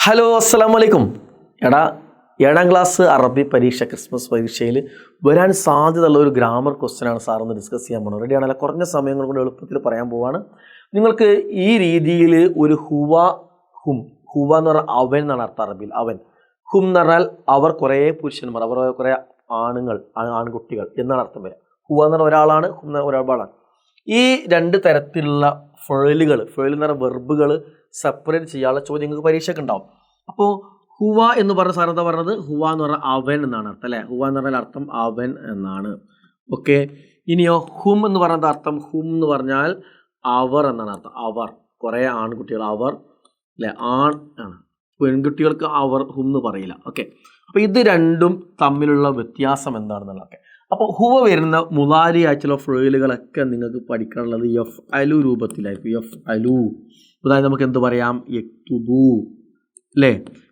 Hello അസ്സലാമു അലൈക്കും. എടാ 7ാം ക്ലാസ് അറബി പരീക്ഷ ക്രിസ്മസ് പരീക്ഷയിൽ വരാൻ സാധ്യതയുള്ള ഒരു ഗ്രാമർ ക്വസ്റ്റ്യനാണ് സാറൊന്ന് ഡിസ്കസ് ചെയ്യാൻ പോകുന്നത്. റെഡിയാണല്ലോ? കുറഞ്ഞ സമയങ്ങൾ കൊണ്ട് എളുപ്പത്തിൽ പറയാൻ പോവാണ്. നിങ്ങൾക്ക് ഈ രീതിയിൽ ഒരു ഹുവ എന്ന് പറഞ്ഞാൽ അവൻ എന്നാണ് അർത്ഥം അറബിയിൽ. അവൻ. ഹും എന്ന് പറഞ്ഞാൽ അവർ കുറേ പുരുഷന്മാർ, അവർ കുറേ ആൺകുട്ടികൾ എന്നാണ് അർത്ഥം വരിക. ഹുവ എന്ന് പറഞ്ഞാൽ ഒരാളാണ്, ഹും എന്ന് പറഞ്ഞാൽ ഒരാളാണ്. ഈ രണ്ട് തരത്തിലുള്ള ഫേൽ എന്ന് പറഞ്ഞാൽ വെർബുകൾ സെപ്പറേറ്റ് ചെയ്യാനുള്ള ചോദ്യം നിങ്ങൾക്ക് പരീക്ഷയ്ക്ക് ഉണ്ടാവും. അപ്പോൾ ഹുവ എന്ന് പറഞ്ഞ സാർ എന്താ പറഞ്ഞത്? ഹുവ എന്ന് പറഞ്ഞാൽ അവൻ എന്നാണ് അർത്ഥം അല്ലേ? ഹുവ എന്ന് പറഞ്ഞാൽ അർത്ഥം അവൻ എന്നാണ്. ഓക്കെ. ഇനിയോ ഹും എന്ന് പറയുന്നത് അർത്ഥം, ഹും എന്ന് പറഞ്ഞാൽ അവർ എന്നാണ് അർത്ഥം. അവർ കുറേ ആൺകുട്ടികൾ, അവർ അല്ലേ? ആൺ ആണ്. പെൺകുട്ടികൾക്ക് അവർ ഹും എന്ന് പറയില്ല. ഓക്കെ. അപ്പോൾ ഇത് രണ്ടും തമ്മിലുള്ള വ്യത്യാസം എന്താണെന്നുള്ളതൊക്കെ. അപ്പോൾ ഹുവ വരുന്ന മുലാരി ആയിട്ടുള്ള ഫേലുകളൊക്കെ നിങ്ങൾക്ക് പഠിക്കാനുള്ളത് എഫ് അലു രൂപത്തിലായിരിക്കും. എഫ് അലു. അതായത് നമുക്ക് എന്ത് പറയാം? യക്തുബു അല്ലേ?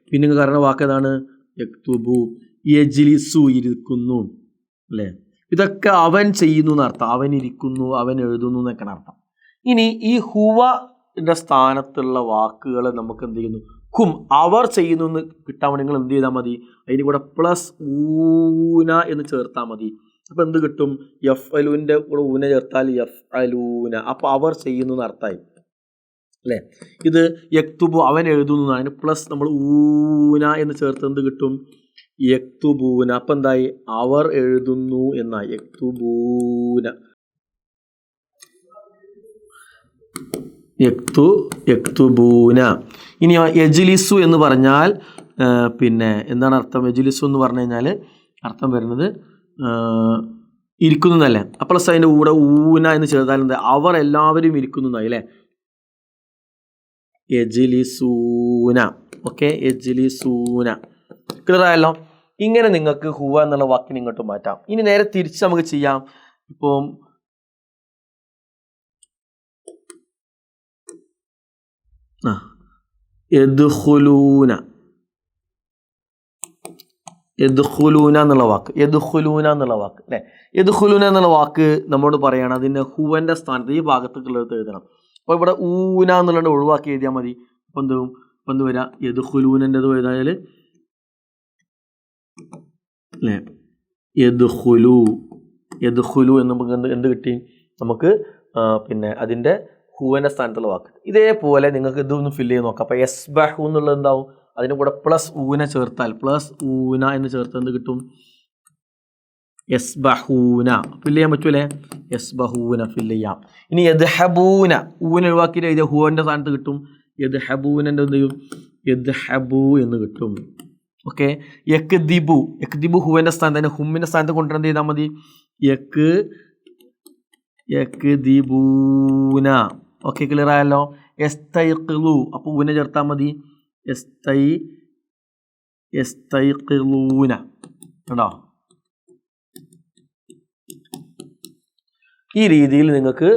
പിന്നെ നിങ്ങൾക്ക് അറിയുന്ന വാക്ക് ഏതാണ്? യക്തുബു. യജ്ലിസു ഇരിക്കുന്നു അല്ലേ? ഇതൊക്കെ അവൻ ചെയ്യുന്നു എന്നർത്ഥം. അവൻ ഇരിക്കുന്നു, അവൻ എഴുതുന്നു എന്നൊക്കെയാണ് അർത്ഥം. ഇനി ഈ ഹുവയുടെ സ്ഥാനത്തുള്ള വാക്കുകൾ നമുക്ക് എന്ത് ചെയ്യുന്നു? ഹും, അവർ ചെയ്യുന്നു എന്ന് കിട്ടാൻ വേണ്ടി നിങ്ങൾ എന്ത് ചെയ്താൽ മതി? അതിന് കൂടെ പ്ലസ് ഊന എന്ന് ചേർത്താൽ മതി. അപ്പോൾ എന്ത് കിട്ടും? എഫ് അലുവിൻ്റെ കൂടെ ഊന ചേർത്താൽ എഫ് അലൂന. അപ്പോൾ അവർ ചെയ്യുന്നു എന്ന് അർത്ഥമായി അല്ലേ? ഇത് യക്തുബു അവൻ എഴുതുന്നു, അതിന് പ്ലസ് നമ്മൾ ഊന എന്ന് ചേർത്ത് എന്ത് കിട്ടും? യക്തുബൂന. അപ്പം എന്തായി? അവർ എഴുതുന്നു എന്നായി. യക്തുബൂന. യക്തുബൂന. ഇനിയോ യജ്ലിസു എന്ന് പറഞ്ഞാൽ പിന്നെ എന്താണ് അർത്ഥം? യജ്ലിസു എന്ന് പറഞ്ഞു കഴിഞ്ഞാൽ അർത്ഥം വരുന്നത് ഇരിക്കുന്നു എന്നല്ലേ? പ്ലസ് അതിൻ്റെ കൂടെ ഊന എന്ന് ചേർത്താൽ എന്താ? അവർ എല്ലാവരും ഇരിക്കുന്നു എന്നായി അല്ലേ? യജ്ലിസൂന. ഓക്കെ. യജ്ലിസൂന. ക്ലിയർ ആയല്ലോ? ഇങ്ങനെ നിങ്ങൾക്ക് ഹുവ എന്നുള്ള വാക്കിന് ഇങ്ങോട്ട് മാറ്റാം. ഇനി നേരെ തിരിച്ച് നമുക്ക് ചെയ്യാം. ഇപ്പം യദ്ഖുലൂന എന്നുള്ള വാക്ക്. യദ്ഖുലൂന എന്നുള്ള വാക്ക് അല്ലേ? യദ്ഖുലൂന എന്നുള്ള വാക്ക് നമ്മോട് പറയണം അതിൻ്റെ ഹുവൻ്റെ സ്ഥാനത്ത് ഈ ഭാഗത്തേക്കുള്ളത് എഴുതണം. അപ്പോൾ ഇവിടെ ഊന എന്നുള്ളത് ഒഴിവാക്കി എഴുതിയാൽ മതി. അപ്പം എന്ത് വരിക? യദ്ഖുലൂനൻ്റെത് എഴുതാൽ അല്ലേ? യദ്ഖുലു എന്ന് നമുക്ക് എന്ത് കിട്ടി? നമുക്ക് പിന്നെ അതിൻ്റെ ഹുവൻ്റെ സ്ഥാനത്തുള്ള വാക്ക്. ഇതേപോലെ നിങ്ങൾക്ക് ഇതൊന്ന് ഫില്ല് ചെയ്ത് നോക്കാം. അപ്പോൾ യസ്ബഹു എന്നുള്ളത് എന്താവും? അതിന് കൂടെ പ്ലസ് ഊന ചേർത്താൽ, പ്ലസ് ഊന എന്ന് ചേർത്ത് എന്ത് കിട്ടും? യസ്ബഹൂന. ഫില്ല് ചെയ്യാൻ പറ്റൂലേ? യസ്ബഹൂന ഫില്ല് ചെയ്യാം. ഇനി യദ്ഹബൂന, ഊന ഒഴിവാക്കിയിട്ട് എഴുതിയ ഹുവൻ്റെ സ്ഥാനത്ത് കിട്ടും. യദ്ഹബൂനൻ്റെ എന്ത് ചെയ്യും? യദ്ഹബു എന്ന് കിട്ടും. ഓക്കെ. യക്ദിബു ഹുവൻ്റെ സ്ഥാനത്ത്, തന്നെ ഹുമ്മിൻ്റെ സ്ഥാനത്ത് കൊണ്ടുവരുന്നത് ചെയ്താൽ മതി. യക്ദിബൂന. ഓക്കെ. ക്ലിയർ ആയല്ലോ? യസ്തൈഖിലു. അപ്പോൾ ഊന ചേർത്താൽ മതി. യസ്തൈഖിലൂന. കണ്ടോ? ഈ രീതിയിൽ നിങ്ങൾക്ക്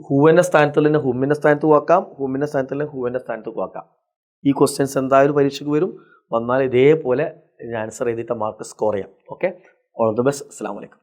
ഹുവൻ്റെ സ്ഥാനത്തുള്ള തന്നെ ഹുമ്മിൻ്റെ സ്ഥാനത്ത് വാക്കാം, ഹുമ്മിൻ്റെ സ്ഥാനത്തുള്ള ഹുവൻ്റെ സ്ഥാനത്ത് വാക്കാം. ഈ ക്വസ്റ്റ്യൻസ് എന്തായാലും പരീക്ഷയ്ക്ക് വരും. വന്നാൽ ഇതേപോലെ ആൻസർ ചെയ്തിട്ട് മാർക്ക് സ്കോർ ചെയ്യാം. ഓക്കെ. All the best. അസ്സലാമു അലൈക്കും.